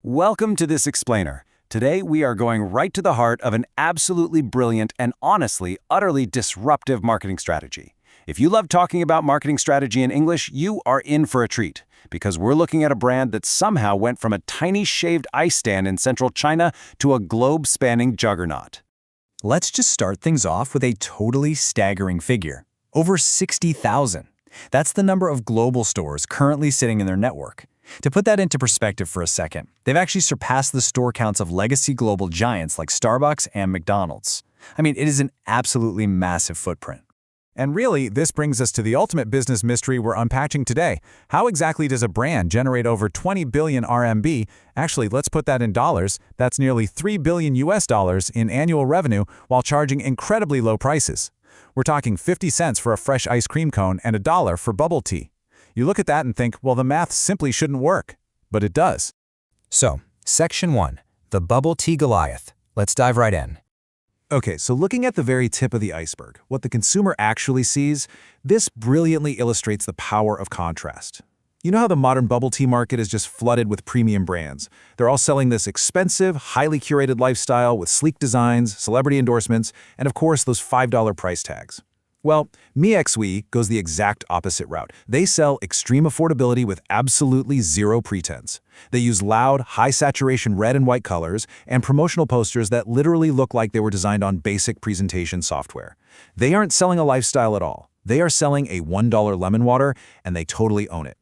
Welcome to this explainer. Today we are going right to the heart of an absolutely brilliant and honestly, utterly disruptive marketing strategy. If you love talking about marketing strategy in English, you are in for a treat, because we're looking at a brand that somehow went from a tiny shaved ice stand in central China to a globe-spanning juggernaut. Let's just start things off with a totally staggering figure. Over 60,000. That's the number of global stores currently sitting in their network. To put that into perspective for a second, they've actually surpassed the store counts of legacy global giants like Starbucks and McDonald's. I mean, it is an absolutely massive footprint. And really, this brings us to the ultimate business mystery we're unpacking today. How exactly does a brand generate over 20 billion RMB? Actually, let's put that in dollars. That's nearly $3 billion in annual revenue while charging incredibly low prices. We're talking 50 cents for a fresh ice cream cone and $1 for bubble tea. You look at that and think, well, the math simply shouldn't work. But it does. So, Section 1, the Bubble Tea Goliath. Let's dive right in. Okay, so looking at the very tip of the iceberg, what the consumer actually sees, this brilliantly illustrates the power of contrast. You know how the modern bubble tea market is just flooded with premium brands? They're all selling this expensive, highly curated lifestyle with sleek designs, celebrity endorsements, and of course those $5 price tags. Well, MiXwe goes the exact opposite route. They sell extreme affordability with absolutely zero pretense. They use loud, high-saturation red and white colors and promotional posters that literally look like they were designed on basic presentation software. They aren't selling a lifestyle at all. They are selling a $1 lemon water, and they totally own it.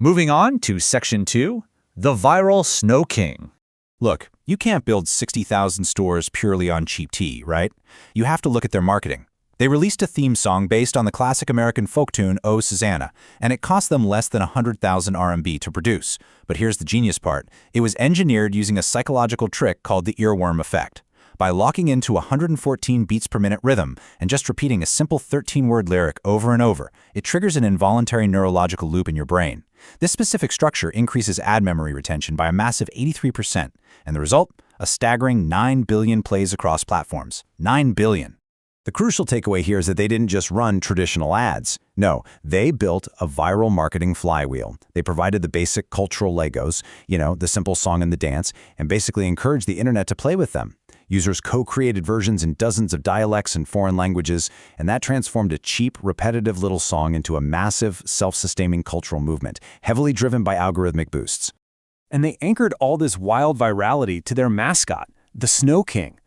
Moving on to Section 2, the viral Snow King. Look, you can't build 60,000 stores purely on cheap tea, right? You have to look at their marketing. They released a theme song based on the classic American folk tune Oh Susanna, and it cost them less than 100,000 RMB to produce. But here's the genius part. It was engineered using a psychological trick called the earworm effect. By locking into 114 beats per minute rhythm and just repeating a simple 13-word lyric over and over, it triggers an involuntary neurological loop in your brain. This specific structure increases ad memory retention by a massive 83%, and the result? A staggering 9 billion plays across platforms. 9 billion. The crucial takeaway here is that they didn't just run traditional ads. No, they built a viral marketing flywheel. They provided the basic cultural Legos, the simple song and the dance, and basically encouraged the internet to play with them. Users co-created versions in dozens of dialects and foreign languages, and that transformed a cheap, repetitive little song into a massive, self-sustaining cultural movement, heavily driven by algorithmic boosts. And they anchored all this wild virality to their mascot, the Snow King.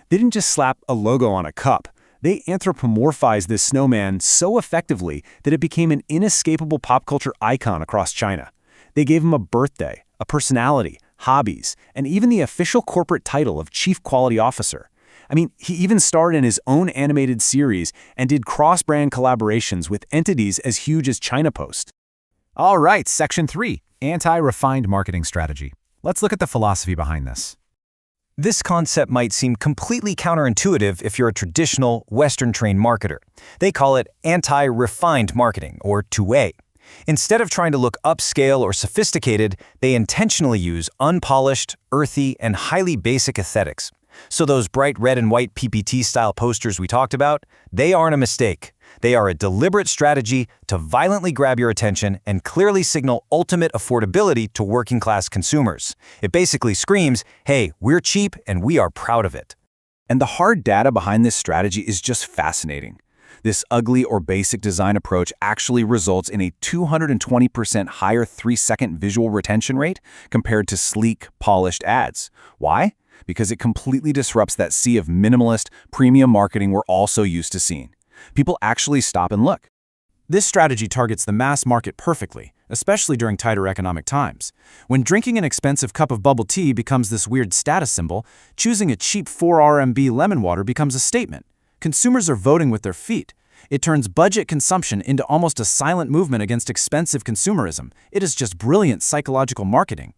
They didn't just slap a logo on a cup. They anthropomorphized this snowman so effectively that it became an inescapable pop culture icon across China. They gave him a birthday, a personality, hobbies, and even the official corporate title of Chief Quality Officer. I mean, he even starred in his own animated series and did cross-brand collaborations with entities as huge as China Post. All right, Section 3, Anti-Refined Marketing Strategy. Let's look at the philosophy behind this. This concept might seem completely counterintuitive if you're a traditional, Western-trained marketer. They call it anti-refined marketing, or 2A. Instead of trying to look upscale or sophisticated, they intentionally use unpolished, earthy, and highly basic aesthetics. So those bright red and white PPT-style posters we talked about, they aren't a mistake. They are a deliberate strategy to violently grab your attention and clearly signal ultimate affordability to working-class consumers. It basically screams, hey, we're cheap and we are proud of it. And the hard data behind this strategy is just fascinating. This ugly or basic design approach actually results in a 220% higher 3-second visual retention rate compared to sleek, polished ads. Why? Because it completely disrupts that sea of minimalist, premium marketing we're all so used to seeing. People actually stop and look. This strategy targets the mass market perfectly, especially during tighter economic times. When drinking an expensive cup of bubble tea becomes this weird status symbol, choosing a cheap 4 RMB lemon water becomes a statement. Consumers are voting with their feet. It turns budget consumption into almost a silent movement against expensive consumerism. It is just brilliant psychological marketing.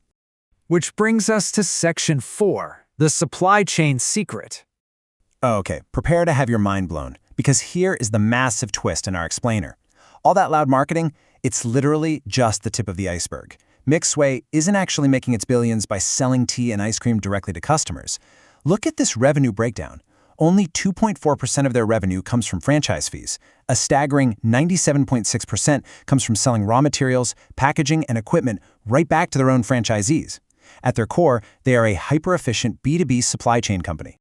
Which brings us to Section 4, the supply chain secret. Okay, prepare to have your mind blown, because here is the massive twist in our explainer. All that loud marketing, it's literally just the tip of the iceberg. MiXwe isn't actually making its billions by selling tea and ice cream directly to customers. Look at this revenue breakdown. Only 2.4% of their revenue comes from franchise fees. A staggering 97.6% comes from selling raw materials, packaging, and equipment right back to their own franchisees. At their core, they are a hyper-efficient B2B supply chain company.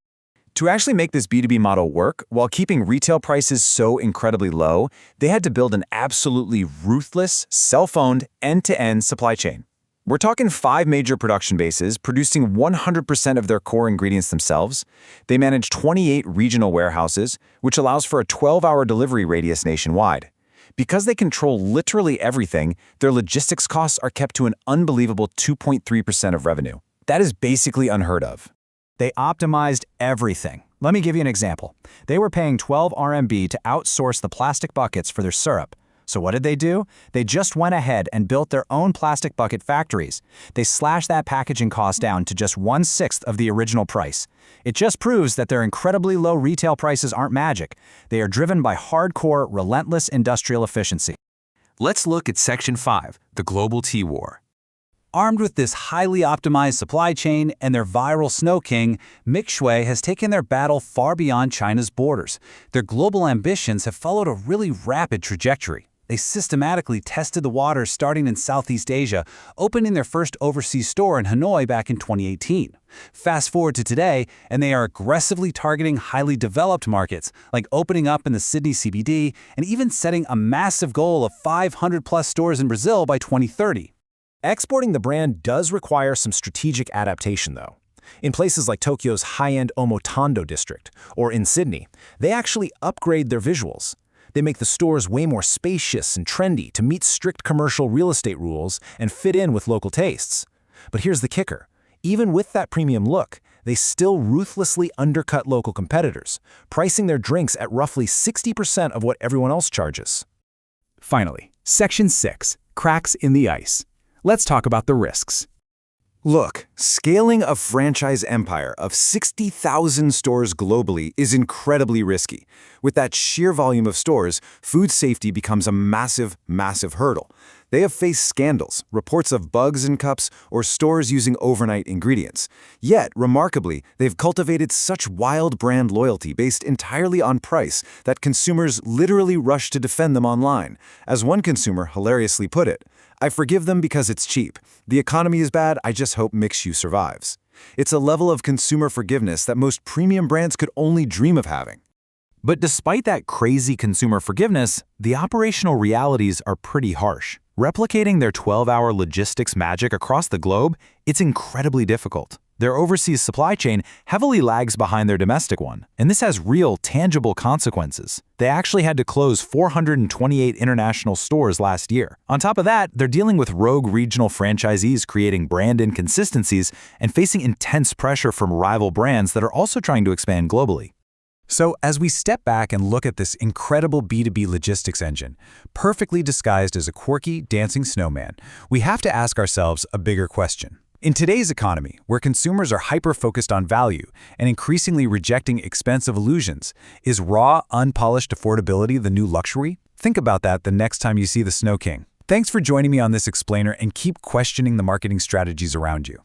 To actually make this B2B model work, while keeping retail prices so incredibly low, they had to build an absolutely ruthless, self-owned, end-to-end supply chain. We're talking 5 major production bases, producing 100% of their core ingredients themselves. They manage 28 regional warehouses, which allows for a 12-hour delivery radius nationwide. Because they control literally everything, their logistics costs are kept to an unbelievable 2.3% of revenue. That is basically unheard of. They optimized everything. Let me give you an example. They were paying 12 RMB to outsource the plastic buckets for their syrup. So what did they do? They just went ahead and built their own plastic bucket factories. They slashed that packaging cost down to just 1/6 of the original price. It just proves that their incredibly low retail prices aren't magic. They are driven by hardcore, relentless industrial efficiency. Let's look at Section 5, the Global Tea War. Armed with this highly optimized supply chain and their viral Snow King, Mixue has taken their battle far beyond China's borders. Their global ambitions have followed a really rapid trajectory. They systematically tested the waters starting in Southeast Asia, opening their first overseas store in Hanoi back in 2018. Fast forward to today, and they are aggressively targeting highly developed markets, like opening up in the Sydney CBD and even setting a massive goal of 500+ stores in Brazil by 2030. Exporting the brand does require some strategic adaptation, though. In places like Tokyo's high-end Omotando district, or in Sydney, they actually upgrade their visuals. They make the stores way more spacious and trendy to meet strict commercial real estate rules and fit in with local tastes. But here's the kicker. Even with that premium look, they still ruthlessly undercut local competitors, pricing their drinks at roughly 60% of what everyone else charges. Finally, Section 6, cracks in the ice. Let's talk about the risks. Look, scaling a franchise empire of 60,000 stores globally is incredibly risky. With that sheer volume of stores, food safety becomes a massive, massive hurdle. They have faced scandals, reports of bugs in cups, or stores using overnight ingredients. Yet, remarkably, they've cultivated such wild brand loyalty based entirely on price that consumers literally rush to defend them online. As one consumer hilariously put it, "I forgive them because it's cheap. The economy is bad, I just hope Mixue survives." It's a level of consumer forgiveness that most premium brands could only dream of having. But despite that crazy consumer forgiveness, the operational realities are pretty harsh. Replicating their 12-hour logistics magic across the globe, it's incredibly difficult. Their overseas supply chain heavily lags behind their domestic one, and this has real, tangible consequences. They actually had to close 428 international stores last year. On top of that, they're dealing with rogue regional franchisees creating brand inconsistencies and facing intense pressure from rival brands that are also trying to expand globally. So as we step back and look at this incredible B2B logistics engine, perfectly disguised as a quirky, dancing snowman, we have to ask ourselves a bigger question. In today's economy, where consumers are hyper-focused on value and increasingly rejecting expensive illusions, is raw, unpolished affordability the new luxury? Think about that the next time you see the Snow King. Thanks for joining me on this explainer, and keep questioning the marketing strategies around you.